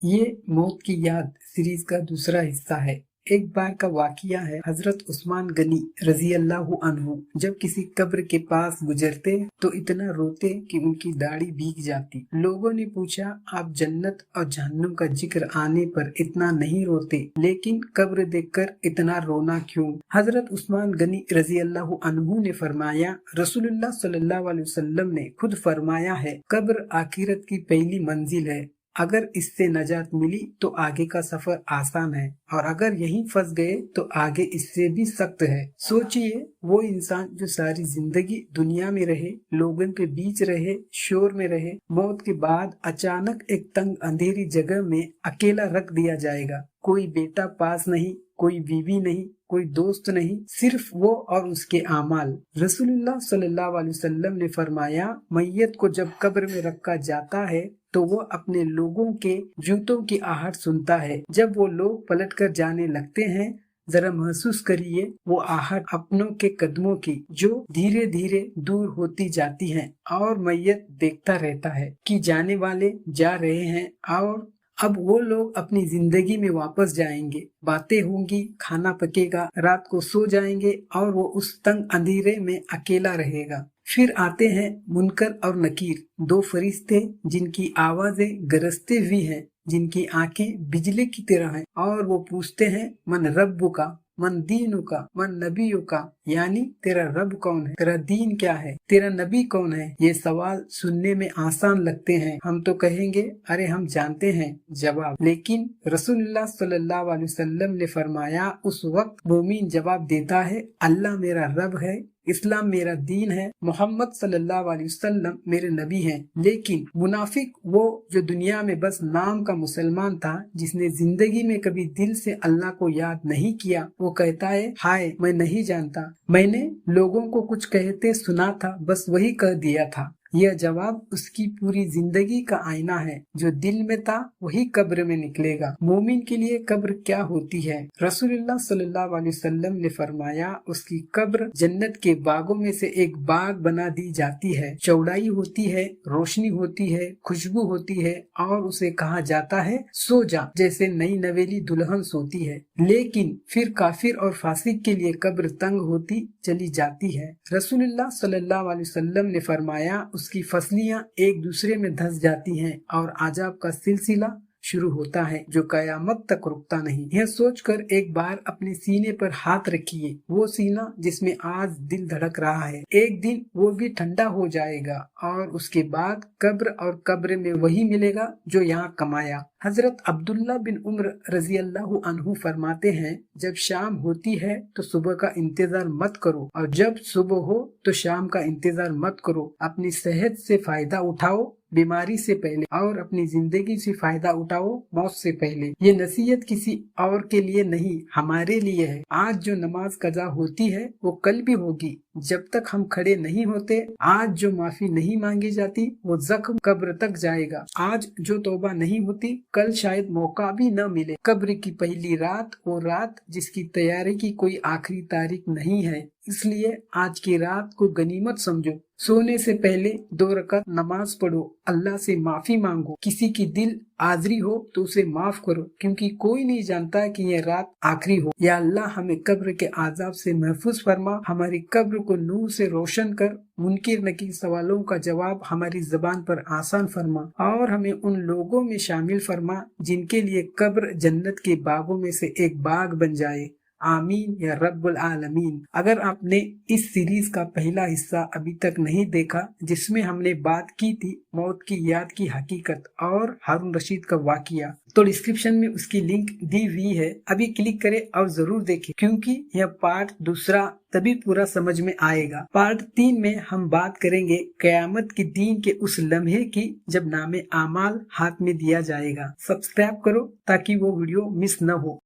ये मौत की याद सीरीज का दूसरा हिस्सा है। एक बार का वाकया है, हजरत उस्मान गनी रजी अल्लाह अन्हु जब किसी कब्र के पास गुजरते तो इतना रोते कि उनकी दाढ़ी भीग जाती। लोगों ने पूछा, आप जन्नत और जहन्नम का जिक्र आने पर इतना नहीं रोते, लेकिन कब्र देखकर इतना रोना क्यों? हजरत उस्मान गनी रजी अल्लाह अन्हु ने फरमाया, रसूलुल्लाह सल्लल्लाहु अलैहि वसल्लम ने खुद फरमाया है, कब्र आखिरत की पहली मंजिल है। अगर इससे नजात मिली तो आगे का सफर आसान है, और अगर यहीं फंस गए तो आगे इससे भी सख्त है। सोचिए, वो इंसान जो सारी जिंदगी दुनिया में रहे, लोगों के बीच रहे, शोर में रहे, मौत के बाद अचानक एक तंग अंधेरी जगह में अकेला रख दिया जाएगा। कोई बेटा पास नहीं, कोई बीवी नहीं, कोई दोस्त नहीं, सिर्फ वो और उसके आमाल। रसूलुल्लाह सल्लल्लाहु अलैहि वसल्लम ने फरमाया, मैयत को जब कब्र में रखा जाता है तो वो अपने लोगों के जूतों की आहट सुनता है। जब वो लोग पलट कर जाने लगते हैं, जरा महसूस करिए वो आहट अपनों के कदमों की, जो धीरे धीरे दूर होती जाती हैं, और मैयत देखता रहता है कि जाने वाले जा रहे हैं और अब वो लोग अपनी जिंदगी में वापस जाएंगे। बातें होंगी, खाना पकेगा, रात को सो जाएंगे और वो उस तंग अंधेरे में अकेला रहेगा। फिर आते हैं मुनकर और नकीर, दो फरिश्ते जिनकी आवाजें गरजते हुई हैं, जिनकी आंखें बिजली की तरह हैं, और वो पूछते हैं, मन रब्बु का, मन दीनु का, मन नबियु का, यानी तेरा रब कौन है, तेरा दीन क्या है, तेरा नबी कौन है। ये सवाल सुनने में आसान लगते हैं, हम तो कहेंगे अरे हम जानते हैं जवाब, लेकिन रसूलुल्लाह सल्लल्लाहु अलैहि वसल्लम ने फरमाया, उस वक्त मोमिन जवाब देता है, अल्लाह मेरा रब है, इस्लाम मेरा दीन है, मोहम्मद सल्लल्लाहु अलैहि वसल्लम मेरे नबी हैं। लेकिन मुनाफिक, वो जो दुनिया में बस नाम का मुसलमान था, जिसने जिंदगी में कभी दिल से अल्लाह को याद नहीं किया, वो कहता है, हाय मैं नहीं जानता, मैंने लोगों को कुछ कहते सुना था, बस वही कह दिया था। यह जवाब उसकी पूरी जिंदगी का आईना है, जो दिल में था वही कब्र में निकलेगा। मोमिन के लिए कब्र क्या होती है? रसूलुल्लाह सल्लल्लाहु अलैहि वसल्लम ने फरमाया, उसकी कब्र जन्नत के बागों में से एक बाग बना दी जाती है। चौड़ाई होती है, रोशनी होती है, खुशबू होती है, और उसे कहा जाता है, सो जा, जैसे नई नवेली दुल्हन सोती है। लेकिन फिर काफिर और फासिक के लिए कब्र तंग होती चली जाती है। रसूलुल्लाह सल्लल्लाहु अलैहि वसल्लम ने फरमाया, उसकी फसलियां एक दूसरे में धंस जाती हैं और आजाब का सिलसिला शुरू होता है, जो कयामत तक रुकता नहीं। यह सोचकर एक बार अपने सीने पर हाथ रखिए, वो सीना जिसमें आज दिल धड़क रहा है, एक दिन वो भी ठंडा हो जाएगा, और उसके बाद कब्र और कब्र में वही मिलेगा जो यहाँ कमाया। हजरत अब्दुल्ला बिन उम्र रजी अल्लाह अन्हु फरमाते हैं, जब शाम होती है तो सुबह का इंतजार मत करो, और जब सुबह हो तो शाम का इंतजार मत करो। अपनी सेहत से फायदा उठाओ बीमारी से पहले, और अपनी जिंदगी से फायदा उठाओ मौत से पहले। ये नसीहत किसी और के लिए नहीं, हमारे लिए है। आज जो नमाज कज़ा होती है वो कल भी होगी, जब तक हम खड़े नहीं होते। आज जो माफी नहीं मांगी जाती वो जख्म कब्र तक जाएगा। आज जो तौबा नहीं होती, कल शायद मौका भी न मिले। कब्र की पहली रात वो रात जिसकी तैयारी की कोई आखिरी तारीख नहीं है, इसलिए आज की रात को गनीमत समझो। सोने से पहले 2 रकात नमाज पढ़ो, अल्लाह से माफी मांगो। किसी की दिल आजरी हो तो उसे माफ करो, क्योंकि कोई नहीं जानता कि ये रात आखिरी हो। या अल्लाह हमें कब्र के आजाब से महफूज फरमा, हमारी कब्र को नूर से रोशन कर, मुनकिर नकीर सवालों का जवाब हमारी जबान पर आसान फरमा, और हमें उन लोगों में शामिल फरमा जिनके लिए कब्र जन्नत के बागों में से एक बाग बन जाए। आमीन या रब्बुल आलमीन। अगर आपने इस सीरीज का पहला हिस्सा अभी तक नहीं देखा, जिसमें हमने बात की थी मौत की याद की हकीकत और हारून रशीद का वाकया, तो डिस्क्रिप्शन में उसकी लिंक दी हुई है, अभी क्लिक करें और जरूर देखें, क्योंकि यह पार्ट दूसरा तभी पूरा समझ में आएगा। पार्ट 3 में हम बात करेंगे कयामत के दिन के उस लम्हे की जब नामे आमाल हाथ में दिया जाएगा। सब्सक्राइब करो ताकि वो वीडियो मिस न हो।